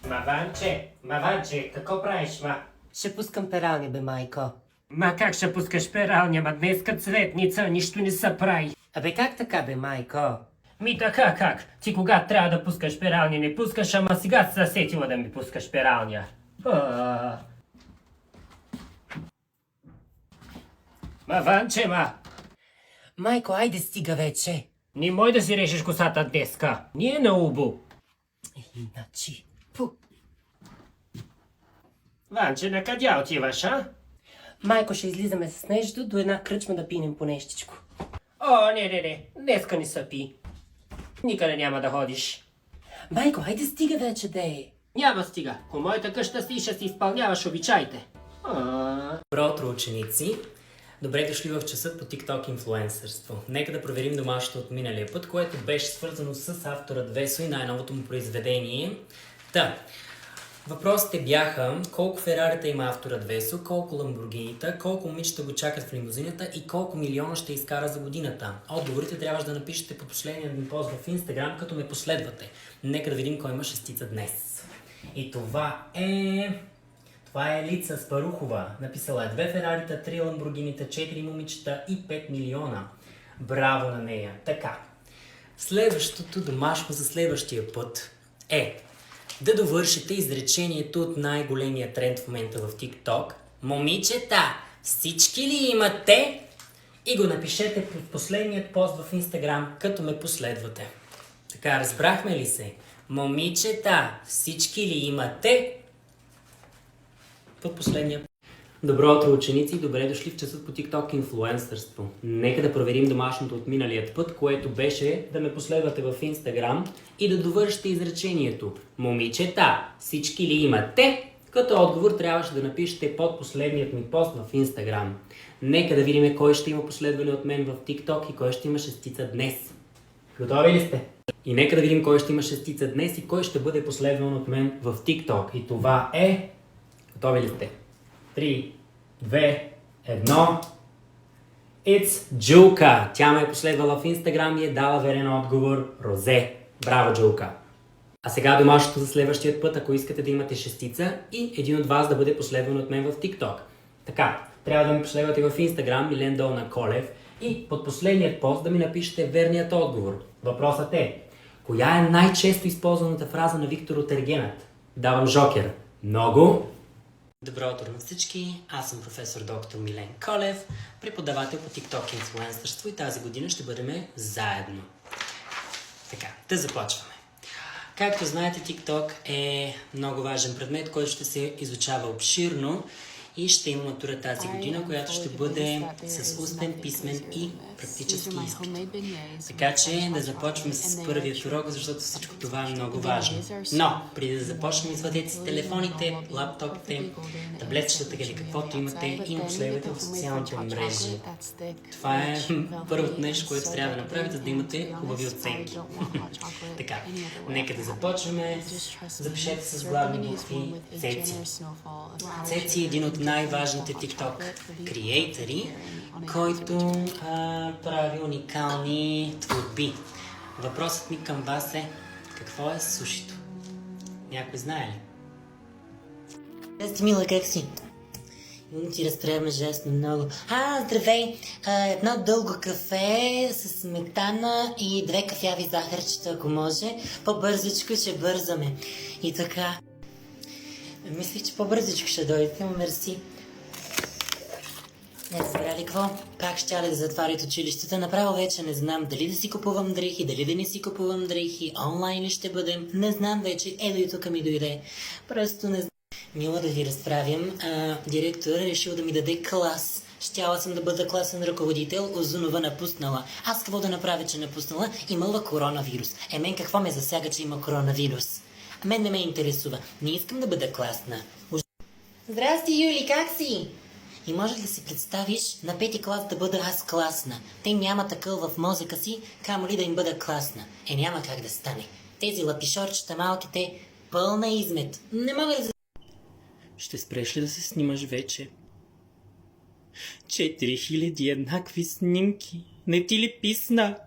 Маванче, какво правиш, ма? Ще пускам пералня, бе, майко. Ма как ще пускаш пералня, ма днеска цветница, нищо не се прави. Абе, как така, бе, майко? Ми така как? Ти кога трябва да пускаш пералня, не пускаш, ама сега се сетила да ми пускаш пералня. Маванче, ма! Майко, айде стига вече. Не мой да си режеш косата днеска. Ние на убо. Иначе. Пу. Ванче, на къде отиваш, а? Майко, ще излизаме с Неждо до една кръчма да пинем по нещичко. О, не. Днеска не са пи. Никъде няма да ходиш. Майко, айде стига вече, де. Няма стига. По моята къща си ще си изпълняваш обичаите. Добро утро, ученици! Добре дошли в часът по TikTok инфлуенсърство. Нека да проверим домашното от миналия път, което беше свързано с авторът Весо и най-новото му произведение. Въпросите бяха колко Ферарита има авторът Весо, колко Ламборгинита, колко момичета го чакат в лимузината и колко милиона ще изкара за годината. Отговорите трябваше да напишете под последния ми пост в Instagram, като ме последвате. Нека да видим кой има шестица днес. И това е Лица Спарухова. Написала е 2 Ферарита, 3 Ламборгинита, 4 момичета и 5 милиона. Браво на нея. Така. Следващото домашно за следващия път е да довършите изречението от най-големия тренд в момента в TikTok. Момичета, всички ли имате? И го напишете в последният пост в Instagram, като ме последвате. Така, разбрахме ли се? Момичета, всички ли имате? Под последния. Добро утро, ученици, и добре дошли в часът по TikTok инфлуенсърство. Нека да проверим домашното от миналият път, което беше да ме последвате в Instagram и да довършите изречението. Момичета, всички ли имате? Като отговор трябваше да напишете под последният ми пост в Instagram. Нека да видим кой ще има последване от мен в TikTok и кой ще има шестица днес. Готови ли сте? И нека да видим кой ще има шестица днес и кой ще бъде последван от мен в TikTok. И това е... Готови ли сте? 3, 2, 1. It's Джилка. Тя ме е последвала в Instagram и е дала верен отговор Розе. Браво, Джилка! А сега домашното за следващия път, ако искате да имате шестица и един от вас да бъде последван от мен в TikTok. Така, трябва да ми последвате в Instagram Милен Долна Колев и под последният пост да ми напишете верният отговор. Въпросът е: коя е най-често използваната фраза на Виктор от Ергенът? Давам жокер. Много. Добро утро на всички, аз съм професор доктор Милен Колев, преподавател по TikTok инфлуенсърство и тази година ще бъдем заедно. Така, да започваме. Както знаете, TikTok е много важен предмет, който ще се изучава обширно и ще има матура тази година, която ще бъде с устен, писмен и практически изпит. Така че да започваме с първият урок, защото всичко това е много важно. Но, преди да започнем, извадете си телефоните, лаптопите, таблетчетата или каквото имате и последвайте в социалните мрежи. Това е първото нещо, което трябва да направите, за да имате хубави оценки. Така, нека да започваме. Запишете с главни букви Цеци. Цеци е един от най-важните TikTok креатори, който прави уникални творби. Въпросът ми към вас е: какво е сушито? Някой знае ли? Здрасти, мила, как си? Ти разправяме ужасно много. Здравей! Едно дълго кафе с сметана и 2 кафяви захарчета, ако може. По-бързичко ще бързаме. И така. Мислих, че по-бързичко ще дойдете, но мерси. Не разбрали какво? Как ще да затварят училищата? Направо вече не знам дали да си купувам дрехи, дали да не си купувам дрехи, онлайн ли ще бъдем. Не знам вече. Ето и тук ми дойде. Просто не знам. Мила, да ви разправям. Директор е решил да ми даде клас. Щяла съм да бъда класен ръководител, Озунова напуснала. Аз какво да направя, че напуснала? Имала коронавирус. Мен какво ме засяга, че има коронавирус? Мен не ме интересува. Не искам да бъда класна. Здрасти, Юли, как си? И може ли да си представиш на 5-ти клас да бъда аз класна? Те няма такъв в мозъка си, камо ли да им бъда класна. Няма как да стане. Тези лапишорчета малките, пълна измет. Не мога да... Ще спреш ли да се снимаш вече? 4000 еднакви снимки. Не ти ли писна?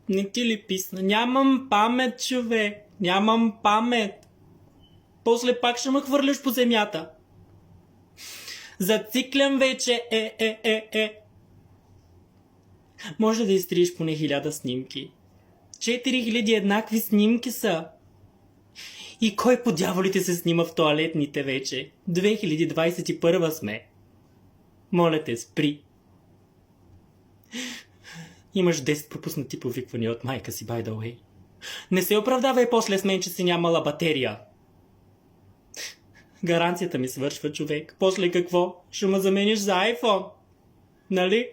Не ти ли писна? Нямам памет, човек. Нямам памет. После пак ще ме хвърляш по земята. Зациклям вече, Може да изтриеш поне 1000 снимки. 4000 еднакви снимки са. И кой по дяволите се снима в тоалетните вече? 2021 сме. Моля те, спри. Имаш 10 пропуснати повиквания от майка си, by the way. Не се оправдавай после с мен, че си нямала батерия. Гаранцията ми свършва, човек. После какво? Ще ме замениш за iPhone. Нали?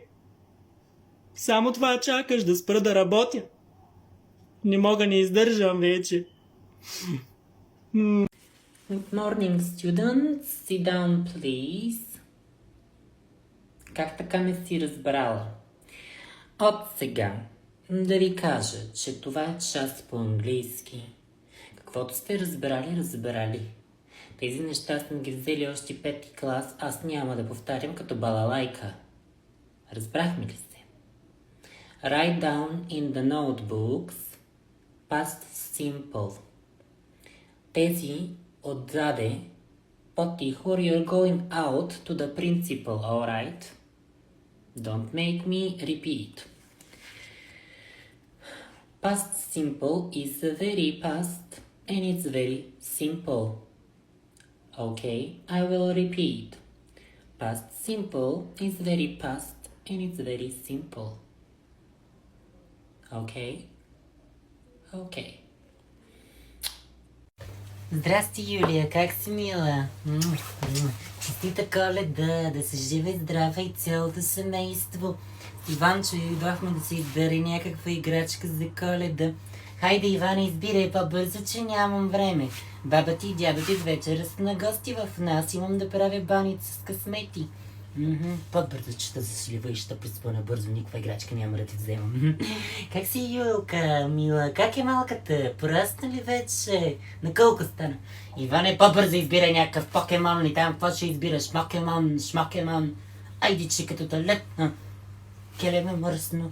Само това чакаш, да спра да работя. Не мога, не издържам вече. Good morning, students. Sit down, please. Как така не си разбрала? От сега да ви кажа, че това е част по-английски. Каквото сте разбрали. Тези неща съм ги взели още 5 клас, аз няма да повтарям като балалайка. Разбрахме ли се? Write down in the notebooks past simple. Тези отзаде по-тихо, you're going out to the principal, alright? Don't make me repeat. Past simple is very past and it's very simple. Okay, I will repeat. Past simple is very past and it's very simple. Okay? Okay. Здрасти, Юлия, как си, мила? Честита Коледа, да се жива и здрава и цялото семейство. С Иванчо идвахме да се избере някаква играчка за Коледа. Хайде, Иване, избирай по-бързо, че нямам време. Баба ти и дядо ти вечера са на гости в нас, имам да правя баница с късмети. По-бързо, че да зашлива и ще приспъна бързо, никаква играчка няма да ти вземам. Как си, Юлка, мила? Как е малката? Порасна ли вече? На колко стана? Иване, по-бързо избирай някакъв покемон и там, какво ще избираш? Мокемон, шмокемон. Айди, че като талет. Келе ме мръсно.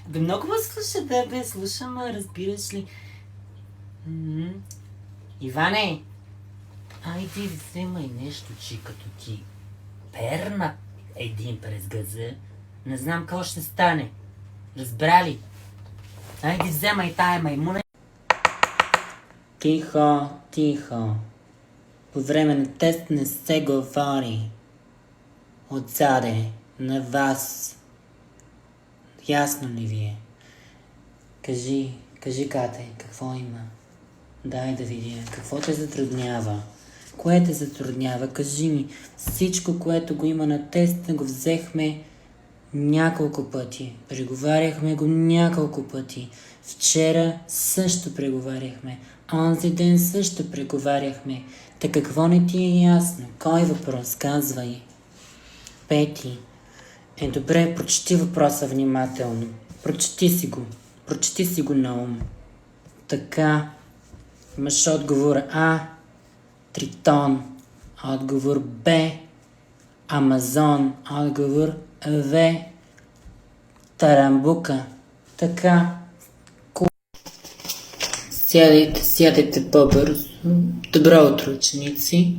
Бе, много ме слуша, да бе, слушам, разбираш ли? Иване, айди, вземай нещо, че като ти перна един през гъза, не знам какво ще стане. Разбрали? Айди, вземай тая маймуна. Тихо, тихо. По време на тест не се говори. Отзаде, на вас. Ясно ли ви е? Кажи, Кате, какво има? Дай да видя. Какво те затруднява? Кое те затруднява? Кажи ми. Всичко, което го има на теста, го взехме няколко пъти. Преговаряхме го няколко пъти. Вчера също преговаряхме. Онзи ден също преговаряхме. Та какво не ти е ясно? Кой въпрос? Казвай. Пети. Добре, прочети въпроса внимателно. Прочети си го на ум. Така. Имаш отговор А. Тритон. Отговор Б. Амазон. Отговор В. Тарамбука. Така. Сядайте по-бързо. Добро утро, ученици.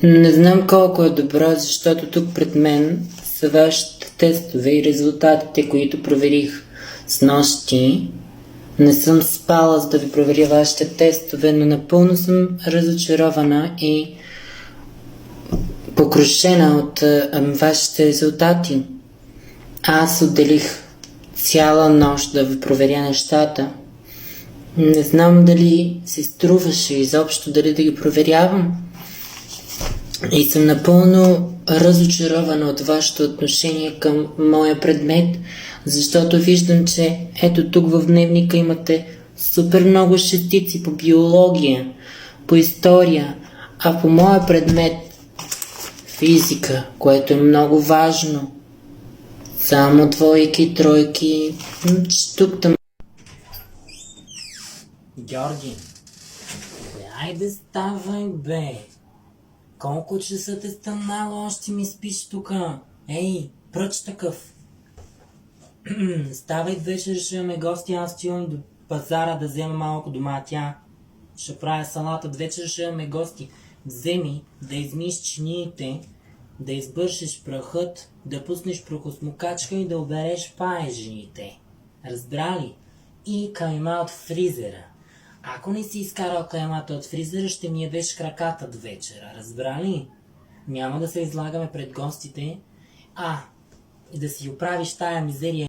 Не знам колко е добро, защото тук пред мен са вашите тестове и резултатите, които проверих с нощи. Не съм спала, за да ви проверя вашите тестове, но напълно съм разочарована и покрушена от вашите резултати. Аз отделих цяла нощ да ви проверя нещата. Не знам дали се струваше изобщо дали да ги проверявам. И съм напълно разочарована от вашето отношение към моя предмет, защото виждам, че ето тук в дневника имате супер много шестици по биология, по история, а по моя предмет физика, което е много важно. Само двойки, тройки, тук-там. Георги, айде ставай, бе. Колко часа те станало, още ми спиш тука? Ей, пръч такъв. Ставай, вечер ще имаме гости, аз отивам до пазара да взема малко доматя. Ще правя салата, вечер ще имаме гости. Вземи да измиеш чиниите, да избършиш прахът, да пуснеш прахосмокачка и да обереш паежините. Разбрали? И кайма от фризера. Ако не си изкарал каймата от фризера, ще ми ядеш краката до вечера. Разбрали? Няма да се излагаме пред гостите, и да си оправиш тая мизерия